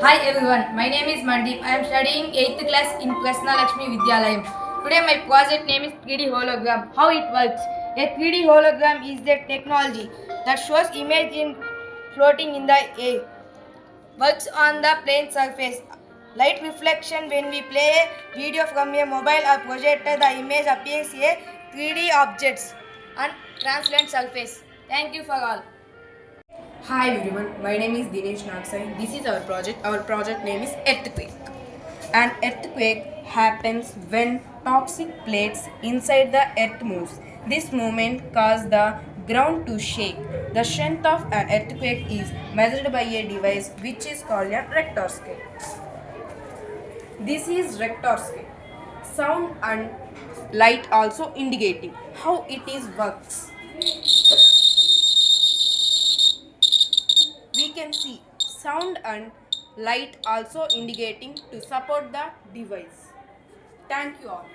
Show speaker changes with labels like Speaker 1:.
Speaker 1: Hi everyone, my name is Mandeep. I am studying 8th class in Prasna Lakshmi Vidyalayam. Today my project name is 3D hologram. How it works? A 3D hologram is the technology that shows image in floating in the air. Works on the plane surface. Light reflection when we play a video from a mobile or projector, the image appears a 3D objects on transparent surface. Thank you for all.
Speaker 2: Hi everyone, my name is Dinesh Nagsai. This is our project. Our project name is Earthquake. An earthquake happens when toxic plates inside the earth moves. This movement causes the ground to shake. The strength of an earthquake is measured by a device which is called a Richter scale. This is Richter scale. Sound and light also indicating how it is works. We can see sound and light also indicating to support the device. Thank you all.